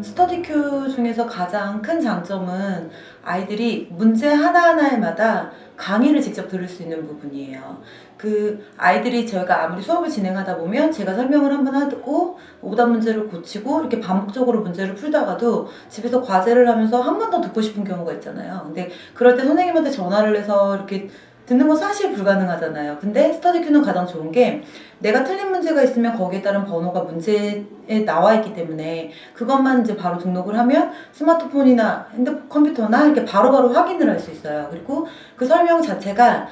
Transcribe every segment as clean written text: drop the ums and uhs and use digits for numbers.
스터디큐 중에서 가장 큰 장점은 아이들이 문제 하나하나에마다 강의를 직접 들을 수 있는 부분이에요. 그 아이들이 저희가 아무리 수업을 진행하다 보면 제가 설명을 한번 하고 오답 문제를 고치고 이렇게 반복적으로 문제를 풀다가도 집에서 과제를 하면서 한 번 더 듣고 싶은 경우가 있잖아요. 근데 그럴 때 선생님한테 전화를 해서 이렇게 듣는 건 사실 불가능하잖아요. 근데 스터디큐는 가장 좋은 게 내가 틀린 문제가 있으면 거기에 따른 번호가 문제에 나와 있기 때문에 그것만 이제 바로 등록을 하면 스마트폰이나 핸드폰 컴퓨터나 이렇게 바로바로 확인을 할 수 있어요. 그리고 그 설명 자체가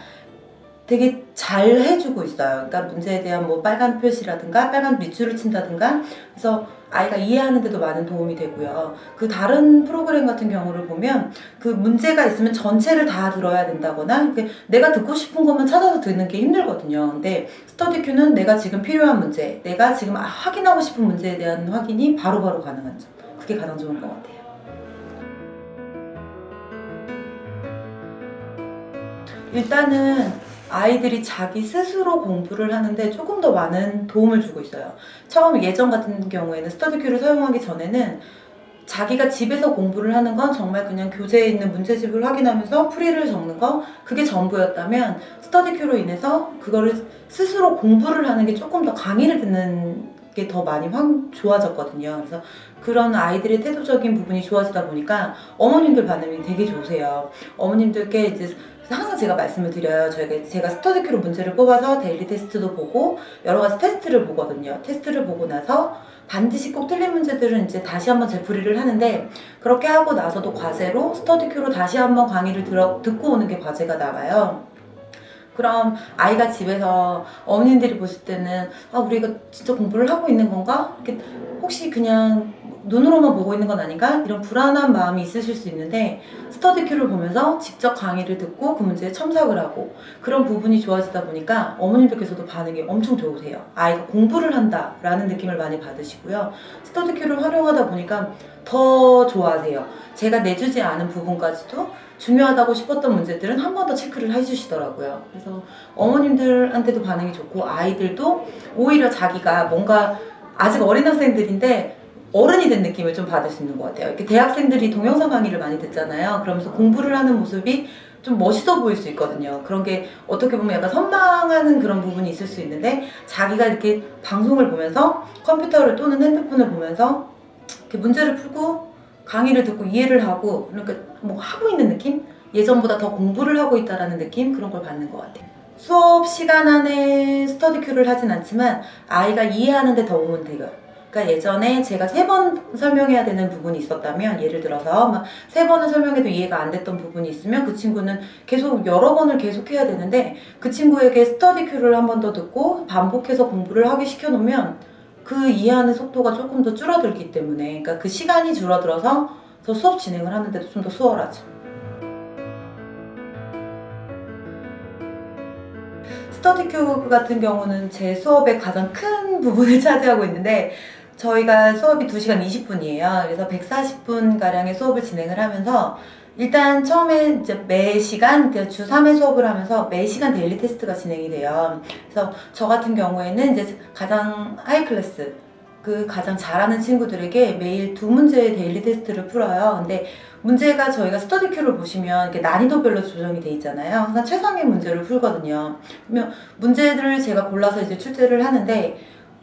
되게 잘 해주고 있어요. 그러니까 문제에 대한 뭐 빨간 표시라든가 빨간 밑줄을 친다든가 그래서 아이가 이해하는데도 많은 도움이 되고요. 그 다른 프로그램 같은 경우를 보면 그 문제가 있으면 전체를 다 들어야 된다거나 내가 듣고 싶은 것만 찾아서 듣는 게 힘들거든요. 근데 스터디큐는 내가 지금 필요한 문제, 내가 지금 확인하고 싶은 문제에 대한 확인이 바로바로 가능한 점. 그게 가장 좋은 것 같아요. 일단은 아이들이 자기 스스로 공부를 하는데 조금 더 많은 도움을 주고 있어요. 처음 예전 같은 경우에는 스터디큐를 사용하기 전에는 자기가 집에서 공부를 하는 건 정말 그냥 교재에 있는 문제집을 확인하면서 풀이를 적는 거 그게 전부였다면 스터디큐로 인해서 그거를 스스로 공부를 하는 게 조금 더 강의를 듣는 게 더 많이 좋아졌거든요. 그래서 그런 아이들의 태도적인 부분이 좋아지다 보니까 어머님들 반응이 되게 좋으세요. 어머님들께 이제 항상 제가 말씀을 드려요. 제가 스터디큐로 문제를 뽑아서 데일리 테스트도 보고 여러 가지 테스트를 보거든요. 테스트를 보고 나서 반드시 꼭 틀린 문제들은 이제 다시 한번 재풀이를 하는데 그렇게 하고 나서도 과제로 스터디큐로 다시 한번 강의를 듣고 오는 게 과제가 나와요. 그럼 아이가 집에서 어머님들이 보실 때는 우리가 진짜 공부를 하고 있는 건가? 이렇게 혹시 그냥 눈으로만 보고 있는 건 아닌가? 이런 불안한 마음이 있으실 수 있는데 스터디큐를 보면서 직접 강의를 듣고 그 문제에 첨삭을 하고 그런 부분이 좋아지다 보니까 어머님들께서도 반응이 엄청 좋으세요. 아이가 공부를 한다라는 느낌을 많이 받으시고요. 스터디큐를 활용하다 보니까 더 좋아하세요. 제가 내주지 않은 부분까지도 중요하다고 싶었던 문제들은 한 번 더 체크를 해주시더라고요. 그래서 어머님들한테도 반응이 좋고 아이들도 오히려 자기가 뭔가 아직 어린 학생들인데 어른이 된 느낌을 좀 받을 수 있는 것 같아요. 이렇게 대학생들이 동영상 강의를 많이 듣잖아요. 그러면서 공부를 하는 모습이 좀 멋있어 보일 수 있거든요. 그런 게 어떻게 보면 약간 선망하는 그런 부분이 있을 수 있는데 자기가 이렇게 방송을 보면서 컴퓨터를 또는 핸드폰을 보면서 이렇게 문제를 풀고 강의를 듣고 이해를 하고 그러니까 뭐 하고 있는 느낌? 예전보다 더 공부를 하고 있다라는 느낌? 그런 걸 받는 것 같아요. 수업 시간 안에 스터디큐를 하진 않지만 아이가 이해하는 데 도움은 돼요. 그러니까 예전에 제가 3번 설명해야 되는 부분이 있었다면 예를 들어서 막 3번을 설명해도 이해가 안 됐던 부분이 있으면 그 친구는 계속 여러 번을 계속 해야 되는데 그 친구에게 스터디큐를 한 번 더 듣고 반복해서 공부를 하게 시켜놓으면 그 이해하는 속도가 조금 더 줄어들기 때문에 그러니까 그 시간이 줄어들어서 더 수업 진행을 하는데도 좀 더 수월하죠. 스터디큐 같은 경우는 제 수업의 가장 큰 부분을 차지하고 있는데 저희가 수업이 2시간 20분이에요. 그래서 140분가량의 수업을 진행을 하면서 일단 처음에 이제 매 시간, 주 3회 수업을 하면서 매 시간 데일리 테스트가 진행이 돼요. 그래서 저 같은 경우에는 이제 가장 하이 클래스, 그 가장 잘하는 친구들에게 매일 2문제의 데일리 테스트를 풀어요. 근데 문제가 저희가 스터디큐를 보시면 이렇게 난이도별로 조정이 돼 있잖아요. 항상 최상의 문제를 풀거든요. 그러면 문제들을 제가 골라서 이제 출제를 하는데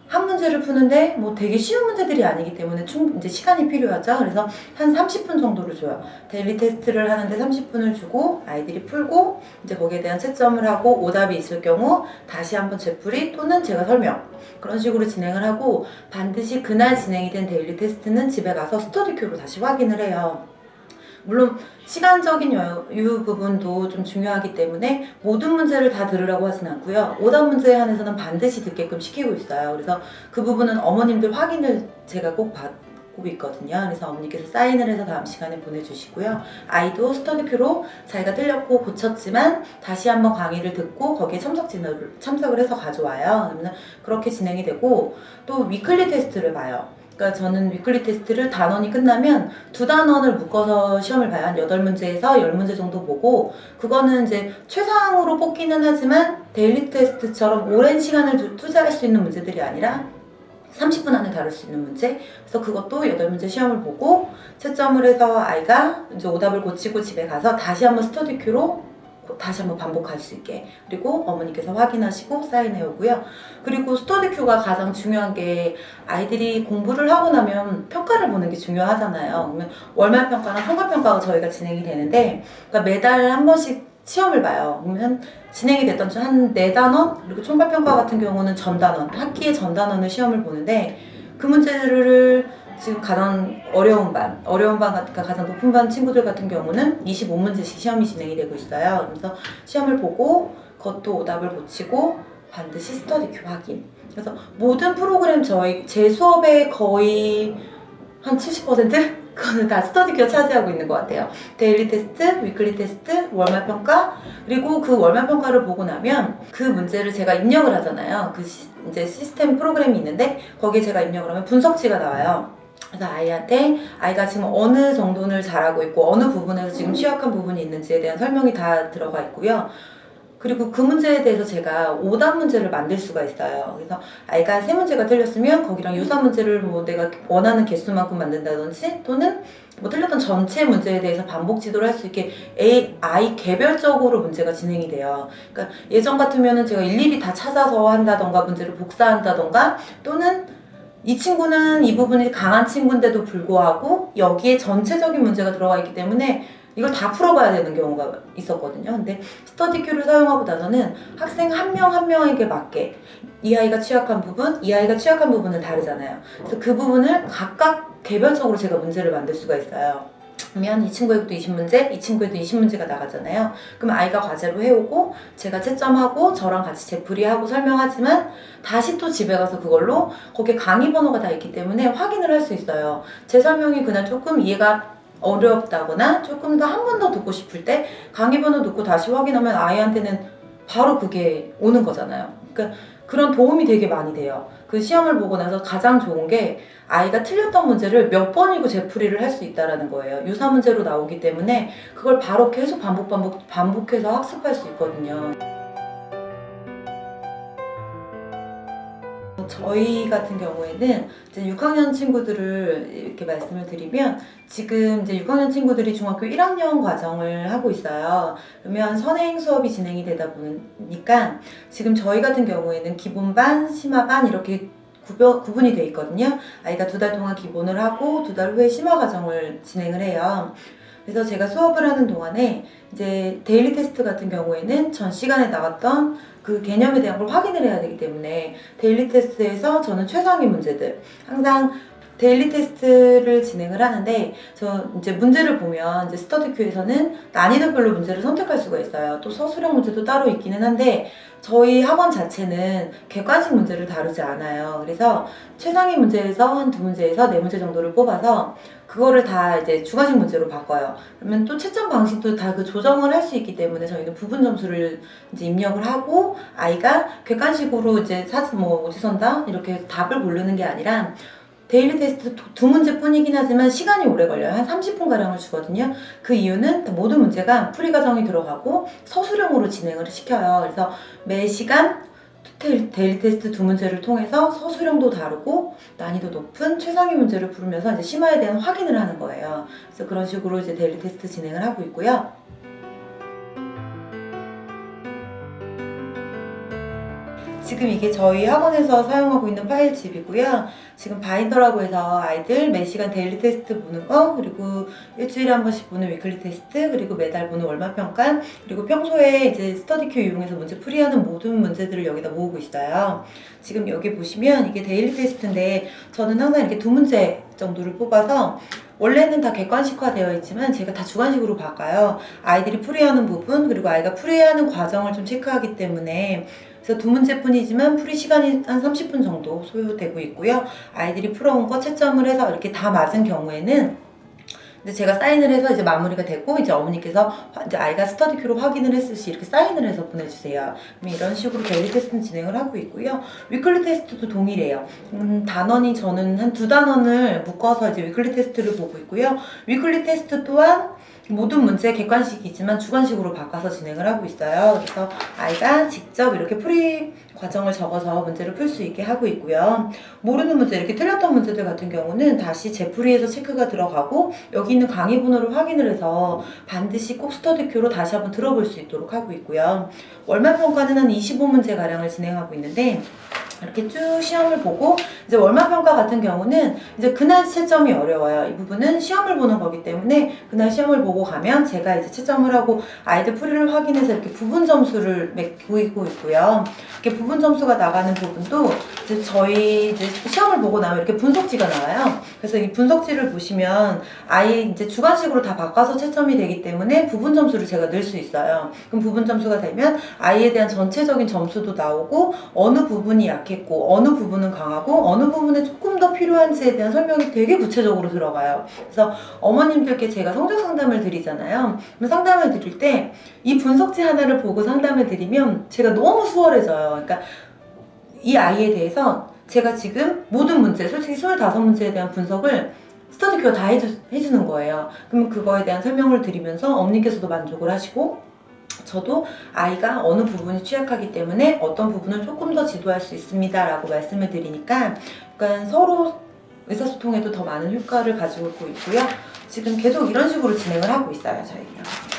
한 문제를 푸는데 뭐 되게 쉬운 문제들이 아니기 때문에 이제 시간이 필요하죠. 그래서 한 30분 정도를 줘요. 데일리 테스트를 하는데 30분을 주고 아이들이 풀고 이제 거기에 대한 채점을 하고 오답이 있을 경우 다시 한번 재풀이 또는 제가 설명 그런 식으로 진행을 하고 반드시 그날 진행이 된 데일리 테스트는 집에 가서 스터디큐로 다시 확인을 해요. 물론 시간적인 여유 부분도 좀 중요하기 때문에 모든 문제를 다 들으라고 하진 않고요. 오답 문제에 한해서는 반드시 듣게끔 시키고 있어요. 그래서 그 부분은 어머님들 확인을 제가 꼭 받고 있거든요. 그래서 어머니께서 사인을 해서 다음 시간에 보내주시고요. 아이도 스터디큐로 자기가 틀렸고 고쳤지만 다시 한번 강의를 듣고 거기에 참석을 해서 가져와요. 그러면 그렇게 진행이 되고 또 위클리 테스트를 봐요. 그러니까 저는 위클리 테스트를 단원이 끝나면 2단원을 묶어서 시험을 봐요. 한 8문제에서 10문제 정도 보고 그거는 이제 최상으로 뽑기는 하지만 데일리 테스트처럼 오랜 시간을 투자할 수 있는 문제들이 아니라 30분 안에 다룰 수 있는 문제. 그래서 그것도 8문제 시험을 보고 채점을 해서 아이가 이제 오답을 고치고 집에 가서 다시 한번 스터디 큐로 다시 한번 반복할 수 있게, 그리고 어머니께서 확인하시고 사인해 오고요. 그리고 스터디 큐가 가장 중요한 게, 아이들이 공부를 하고 나면 평가를 보는 게 중요하잖아요. 그러면 월말 평가나 총괄 평가가 저희가 진행이 되는데, 그러니까 매달 한 번씩 시험을 봐요. 그러면 진행이 됐던 중 한 4단원, 그리고 총괄 평가 같은 경우는 전단원, 학기의 전단원을 시험을 보는데, 그 문제를 지금 가장 어려운 반 그러니까 가장 높은 반 친구들 같은 경우는 25문제씩 시험이 진행이 되고 있어요. 그래서 시험을 보고 그것도 오답을 고치고 반드시 스터디 큐 확인. 그래서 모든 프로그램 제 수업의 거의 한 70%? 그거는 다 스터디 큐가 차지하고 있는 것 같아요. 데일리 테스트, 위클리 테스트, 월말 평가, 그리고 그 월말 평가를 보고 나면 그 문제를 제가 입력을 하잖아요. 이제 시스템 프로그램이 있는데 거기에 제가 입력을 하면 분석지가 나와요. 그래서 아이한테 아이가 지금 어느 정도를 잘하고 있고 어느 부분에서 지금 취약한 부분이 있는지에 대한 설명이 다 들어가 있고요. 그리고 그 문제에 대해서 제가 오답 문제를 만들 수가 있어요. 그래서 아이가 3문제가 틀렸으면 거기랑 유사 문제를 뭐 내가 원하는 개수만큼 만든다든지, 또는 뭐 틀렸던 전체 문제에 대해서 반복 지도를 할 수 있게 아이 개별적으로 문제가 진행이 돼요. 그러니까 예전 같으면은 제가 일일이 다 찾아서 한다던가 문제를 복사한다던가, 또는 이 친구는 이 부분이 강한 친구인데도 불구하고 여기에 전체적인 문제가 들어가 있기 때문에 이걸 다 풀어봐야 되는 경우가 있었거든요. 근데 스터디 큐를 사용하고 나서는 학생 한 명 한 명에게 맞게, 이 아이가 취약한 부분, 이 아이가 취약한 부분은 다르잖아요. 그래서 그 부분을 각각 개별적으로 제가 문제를 만들 수가 있어요. 그러면 이 친구에도 20문제, 이 친구에도 20문제가 나가잖아요. 그럼 아이가 과제로 해오고 제가 채점하고 저랑 같이 재풀이하고 설명하지만 다시 또 집에 가서 그걸로, 거기에 강의 번호가 다 있기 때문에 확인을 할 수 있어요. 제 설명이 그날 조금 이해가 어렵다거나 조금 더 한 번 더 듣고 싶을 때 강의 번호 듣고 다시 확인하면 아이한테는 바로 그게 오는 거잖아요. 그러니까 그런 도움이 되게 많이 돼요. 그 시험을 보고 나서 가장 좋은 게 아이가 틀렸던 문제를 몇 번이고 재풀이를 할 수 있다는 거예요. 유사 문제로 나오기 때문에 그걸 바로 계속 반복해서 학습할 수 있거든요. 저희 같은 경우에는 이제 6학년 친구들을 이렇게 말씀을 드리면, 지금 이제 6학년 친구들이 중학교 1학년 과정을 하고 있어요. 그러면 선행 수업이 진행이 되다 보니까 지금 저희 같은 경우에는 기본반, 심화반 이렇게 구분이 돼 있거든요. 아이가 2달 동안 기본을 하고 2달 후에 심화 과정을 진행을 해요. 그래서 제가 수업을 하는 동안에 이제 데일리 테스트 같은 경우에는 전 시간에 나왔던 그 개념에 대한 걸 확인을 해야 되기 때문에, 데일리 테스트에서 저는 최상위 문제들, 항상 데일리 테스트를 진행을 하는데, 저 이제 문제를 보면 이제 스터디 큐에서는 난이도별로 문제를 선택할 수가 있어요. 또 서술형 문제도 따로 있기는 한데 저희 학원 자체는 객관식 문제를 다루지 않아요. 그래서 최상위 문제에서 한 2문제에서 4문제 정도를 뽑아서 그거를 다 이제 주관식 문제로 바꿔요. 그러면 또 채점 방식도 다 그 조정을 할 수 있기 때문에 저희는 부분 점수를 이제 입력을 하고, 아이가 객관식으로 이제 뭐 오지선다 이렇게 답을 고르는 게 아니라, 데일리 테스트 2문제 뿐이긴 하지만 시간이 오래 걸려요. 한 30분가량을 주거든요. 그 이유는 모든 문제가 풀이 과정이 들어가고 서술형으로 진행을 시켜요. 그래서 매 시간 데일리 테스트 2문제를 통해서 서술형도 다루고 난이도 높은 최상위 문제를 풀으면서 이제 심화에 대한 확인을 하는 거예요. 그래서 그런 식으로 이제 데일리 테스트 진행을 하고 있고요. 지금 이게 저희 학원에서 사용하고 있는 파일집이고요. 지금 바인더라고 해서 아이들 매시간 데일리 테스트 보는 거, 그리고 일주일에 한 번씩 보는 위클리 테스트, 그리고 매달 보는 월말 평가, 그리고 평소에 이제 스터디 큐 이용해서 문제 풀이하는 모든 문제들을 여기다 모으고 있어요. 지금 여기 보시면 이게 데일리 테스트인데, 저는 항상 이렇게 2문제 정도를 뽑아서, 원래는 다 객관식화 되어 있지만 제가 다 주관식으로 바꿔요. 아이들이 풀이하는 부분, 그리고 아이가 풀이하는 과정을 좀 체크하기 때문에. 그래서 2문제뿐이지만 풀이 시간이 한 30분 정도 소요되고 있고요. 아이들이 풀어온 거 채점을 해서 이렇게 다 맞은 경우에는 이제 제가 사인을 해서 이제 마무리가 되고, 이제 어머니께서 이제 아이가 스터디 큐로 확인을 했을 시 이렇게 사인을 해서 보내주세요. 그럼 이런 식으로 데일리 테스트는 진행을 하고 있고요. 위클리 테스트도 동일해요. 단원이 저는 한 2단원을 묶어서 이제 위클리 테스트를 보고 있고요. 위클리 테스트 또한 모든 문제 객관식이지만 주관식으로 바꿔서 진행을 하고 있어요. 그래서 아이가 직접 이렇게 풀이 과정을 적어서 문제를 풀 수 있게 하고 있고요. 모르는 문제, 이렇게 틀렸던 문제들 같은 경우는 다시 재풀이에서 체크가 들어가고 여기 있는 강의 번호를 확인을 해서 반드시 꼭 스터디큐로 다시 한번 들어볼 수 있도록 하고 있고요. 월말평가는 한 25문제가량을 진행하고 있는데 이렇게 쭉 시험을 보고 이제 월말평가 같은 경우는 이제 그날 채점이 어려워요. 이 부분은 시험을 보는 거기 때문에 그날 시험을 보고 가면 제가 이제 채점을 하고 아이들 풀이를 확인해서 이렇게 부분 점수를 매기고 있고요. 이렇게 부분 점수가 나가는 부분도 이제 저희 이제 시험을 보고 나면 이렇게 분석지가 나와요. 그래서 이 분석지를 보시면 아이 이제 주관식으로 다 바꿔서 채점이 되기 때문에 부분 점수를 제가 넣을 수 있어요. 그럼 부분 점수가 되면 아이에 대한 전체적인 점수도 나오고 어느 부분이 약했고 어느 부분은 강하고 어느 부분에 조금 더 필요한지에 대한 설명이 되게 구체적으로 들어가요. 그래서 어머님들께 제가 성적 상담을 드리잖아요. 그럼 상담을 드릴 때 이 분석지 하나를 보고 상담을 드리면 제가 너무 수월해져요. 그러니까 이 아이에 대해서 제가 지금 모든 문제, 솔직히 25문제에 대한 분석을 스터디큐가 다 해주는 거예요. 그럼 그거에 대한 설명을 드리면서 어머니께서도 만족을 하시고 저도 아이가 어느 부분이 취약하기 때문에 어떤 부분을 조금 더 지도할 수 있습니다 라고 말씀을 드리니까 약간 서로 의사소통에도 더 많은 효과를 가지고 있고요. 지금 계속 이런 식으로 진행을 하고 있어요, 저희가.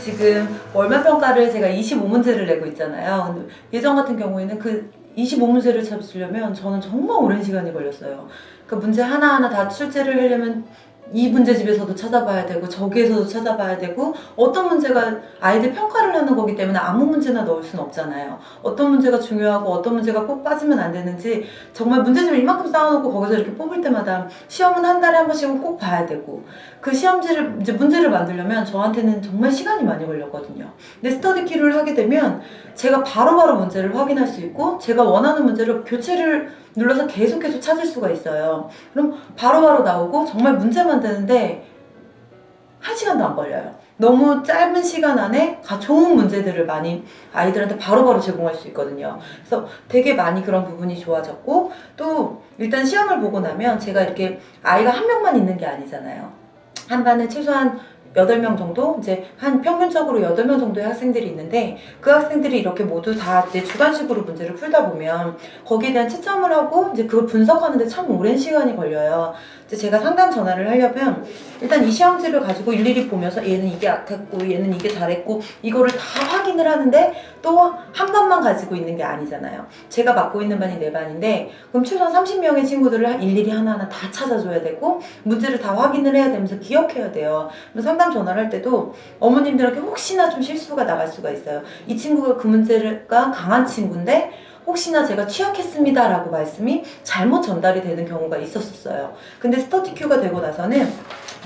지금 월말평가를 제가 25문제를 내고 있잖아요. 근데 예전 같은 경우에는 그 25문제를 찾으려면 저는 정말 오랜 시간이 걸렸어요. 그 문제 하나하나 다 출제를 하려면 이 문제집에서도 찾아봐야 되고 저기에서도 찾아봐야 되고 어떤 문제가 아이들 평가를 하는 거기 때문에 아무 문제나 넣을 수는 없잖아요. 어떤 문제가 중요하고 어떤 문제가 꼭 빠지면 안 되는지 정말 문제집을 이만큼 쌓아놓고 거기서 이렇게 뽑을 때마다 시험은 한 달에 한 번씩은 꼭 봐야 되고 그 시험지를 이제 문제를 만들려면 저한테는 정말 시간이 많이 걸렸거든요. 근데 스터디키를 하게 되면 제가 바로바로 문제를 확인할 수 있고 제가 원하는 문제를 교체를 눌러서 계속해서 찾을 수가 있어요. 그럼 바로바로 나오고 정말 문제 만드는데 1시간도 안 걸려요. 너무 짧은 시간 안에 좋은 문제들을 많이 아이들한테 바로바로 제공할 수 있거든요. 그래서 되게 많이 그런 부분이 좋아졌고 또 일단 시험을 보고 나면 제가 이렇게 아이가 한 명만 있는 게 아니잖아요. 한 반에 최소한 8명 정도, 이제 한 평균적으로 8명 정도의 학생들이 있는데 그 학생들이 이렇게 모두 다 이제 주관식으로 문제를 풀다 보면 거기에 대한 채점을 하고 이제 그걸 분석하는데 참 오랜 시간이 걸려요. 이제 제가 상담 전화를 하려면 일단 이 시험지를 가지고 일일이 보면서 얘는 이게 약했고 얘는 이게 잘했고 이거를 다 확인을 하는데 또 한 반만 가지고 있는 게 아니잖아요. 제가 맡고 있는 반이 4반인데 그럼 최소한 30명의 친구들을 일일이 하나하나 다 찾아줘야 되고 문제를 다 확인을 해야 되면서 기억해야 돼요. 상담 전화를 할 때도 어머님들한테 혹시나 좀 실수가 나갈 수가 있어요. 이 친구가 그 문제가 강한 친구인데 혹시나 제가 취약했습니다 라고 말씀이 잘못 전달이 되는 경우가 있었어요. 근데 스터디큐가 되고 나서는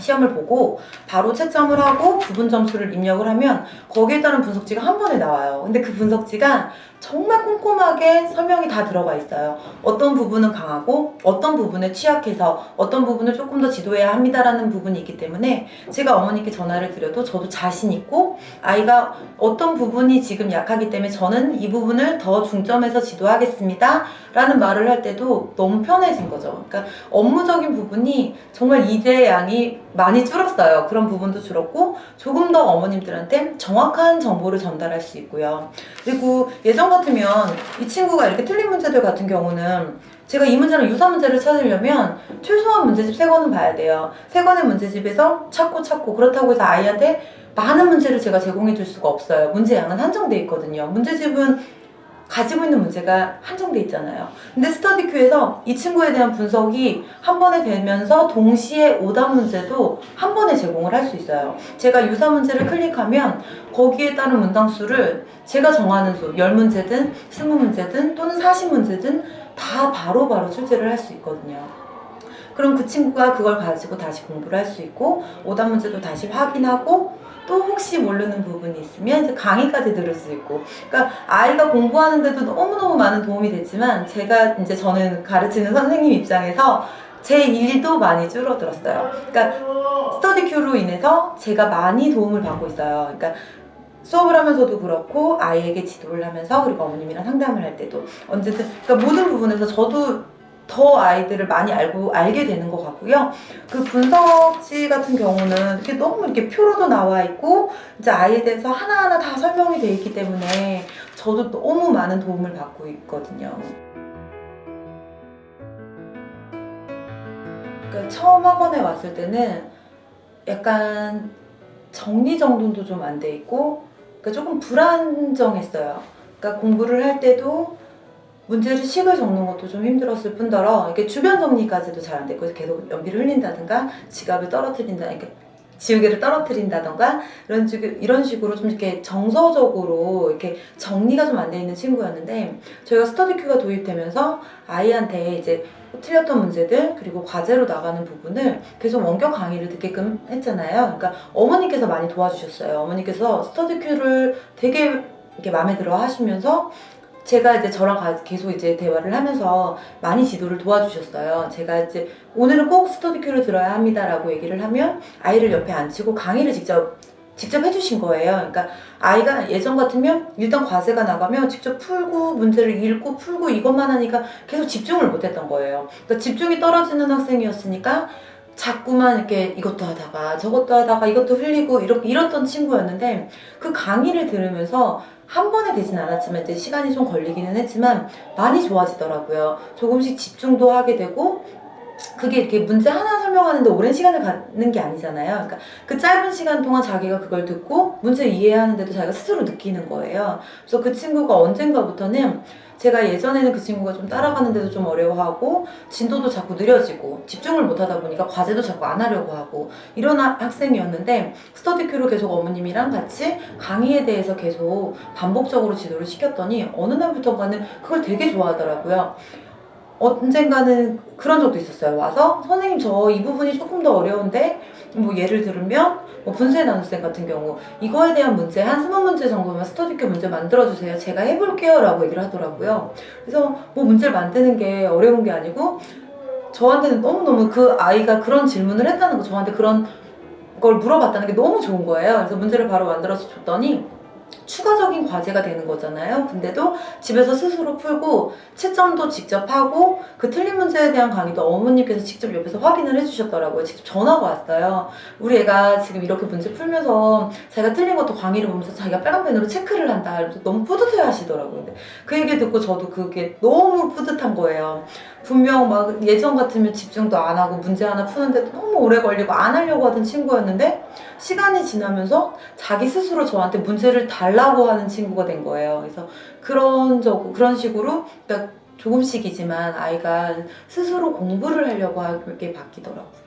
시험을 보고 바로 채점을 하고 부분 점수를 입력을 하면 거기에 따른 분석지가 한 번에 나와요. 근데 그 분석지가 정말 꼼꼼하게 설명이 다 들어가 있어요. 어떤 부분은 강하고 어떤 부분에 취약해서 어떤 부분을 조금 더 지도해야 합니다라는 부분이 있기 때문에 제가 어머니께 전화를 드려도 저도 자신 있고 아이가 어떤 부분이 지금 약하기 때문에 저는 이 부분을 더 중점해서 지도하겠습니다 라는 말을 할 때도 너무 편해진 거죠. 그러니까 업무적인 부분이 정말 이대 양이 많이 줄었어요. 그런 부분도 줄었고 조금 더 어머님들한테 정확한 정보를 전달할 수 있고요. 그리고 예전 같으면 이 친구가 이렇게 틀린 문제들 같은 경우는 제가 이 문제랑 유사 문제를 찾으려면 최소한 문제집 3권은 봐야 돼요. 3권의 문제집에서 찾고 그렇다고 해서 아이한테 많은 문제를 제가 제공해 줄 수가 없어요. 문제 양은 한정돼 있거든요. 문제집은 가지고 있는 문제가 한정돼 있잖아요. 근데 스터디큐에서 이 친구에 대한 분석이 한 번에 되면서 동시에 오답 문제도 한 번에 제공을 할 수 있어요. 제가 유사 문제를 클릭하면 거기에 따른 문당수를 제가 정하는 수, 10문제든 20문제든 또는 40문제든 다 바로바로 출제를 할 수 있거든요. 그럼 그 친구가 그걸 가지고 다시 공부를 할 수 있고 오답 문제도 다시 확인하고 또 혹시 모르는 부분이 있으면 이제 강의까지 들을 수 있고, 그러니까 아이가 공부하는데도 너무너무 많은 도움이 됐지만 저는 가르치는 선생님 입장에서 제 일도 많이 줄어들었어요. 그러니까 스터디큐로 인해서 제가 많이 도움을 받고 있어요. 그러니까 수업을 하면서도 그렇고 아이에게 지도를 하면서 그리고 어머님이랑 상담을 할 때도 언제든 그러니까 모든 부분에서 저도 더 아이들을 많이 알게 되는 것 같고요. 그 분석지 같은 경우는 이렇게 너무 이렇게 표로도 나와 있고 이제 아이에 대해서 하나하나 다 설명이 되어 있기 때문에 저도 너무 많은 도움을 받고 있거든요. 그러니까 처음 학원에 왔을 때는 약간 정리정돈도 좀 안 돼 있고 그러니까 조금 불안정했어요. 그러니까 공부를 할 때도 문제를 식을 적는 것도 좀 힘들었을 뿐더러 이게 주변 정리까지도 잘 안 됐고 계속 연필을 흘린다든가 지갑을 떨어뜨린다, 이렇게 지우개를 떨어뜨린다던가 이런 식으로 좀 이렇게 정서적으로 이렇게 정리가 좀 안 돼 있는 친구였는데 저희가 스터디큐가 도입되면서 아이한테 이제 틀렸던 문제들 그리고 과제로 나가는 부분을 계속 원격 강의를 듣게끔 했잖아요. 그러니까 어머니께서 많이 도와주셨어요. 어머니께서 스터디큐를 되게 이렇게 마음에 들어 하시면서 제가 이제 저랑 계속 이제 대화를 하면서 많이 지도를 도와주셨어요. 제가 이제 오늘은 꼭 스터디큐를 들어야 합니다라고 얘기를 하면 아이를 옆에 앉히고 강의를 직접 해주신 거예요. 그러니까 아이가 예전 같으면 일단 과제가 나가면 직접 풀고 문제를 읽고 풀고 이것만 하니까 계속 집중을 못했던 거예요. 그러니까 집중이 떨어지는 학생이었으니까 자꾸만 이렇게 이것도 하다가 저것도 하다가 이것도 흘리고 이렇던 친구였는데 그 강의를 들으면서 한 번에 되진 않았지만 이제 시간이 좀 걸리기는 했지만 많이 좋아지더라고요. 조금씩 집중도 하게 되고 그게 이렇게 문제 하나 설명하는데 오랜 시간을 갖는 게 아니잖아요. 그러니까 그 짧은 시간 동안 자기가 그걸 듣고 문제 이해하는데도 자기가 스스로 느끼는 거예요. 그래서 그 친구가 언젠가부터는 제가 예전에는 그 친구가 좀 따라가는데도 좀 어려워하고 진도도 자꾸 느려지고 집중을 못하다 보니까 과제도 자꾸 안 하려고 하고 이런 학생이었는데 스터디큐로 계속 어머님이랑 같이 강의에 대해서 계속 반복적으로 지도를 시켰더니 어느 날부터가는 그걸 되게 좋아하더라고요. 언젠가는 그런 적도 있었어요. 와서 선생님 저 이 부분이 조금 더 어려운데 뭐 예를 들면 뭐 분수의 나눗셈 같은 경우 이거에 대한 문제 한 20문제 정도면 스터디큐 문제 만들어주세요. 제가 해볼게요 라고 얘기를 하더라고요. 그래서 뭐 문제를 만드는 게 어려운 게 아니고 저한테는 너무너무 그 아이가 그런 질문을 했다는 거, 저한테 그런 걸 물어봤다는 게 너무 좋은 거예요. 그래서 문제를 바로 만들어서 줬더니 추가적인 과제가 되는 거잖아요. 근데도 집에서 스스로 풀고 채점도 직접 하고 그 틀린 문제에 대한 강의도 어머님께서 직접 옆에서 확인을 해주셨더라고요. 직접 전화가 왔어요. 우리 애가 지금 이렇게 문제 풀면서 자기가 틀린 것도 강의를 보면서 자기가 빨간 펜으로 체크를 한다. 너무 뿌듯해 하시더라고요. 근데 그 얘기를 듣고 저도 그게 너무 뿌듯한 거예요. 분명 막 예전 같으면 집중도 안 하고 문제 하나 푸는데 너무 오래 걸리고 안 하려고 하던 친구였는데 시간이 지나면서 자기 스스로 저한테 문제를 달라고 하는 친구가 된 거예요. 그래서 그런 식으로 그러니까 조금씩이지만 아이가 스스로 공부를 하려고 하게 바뀌더라고요.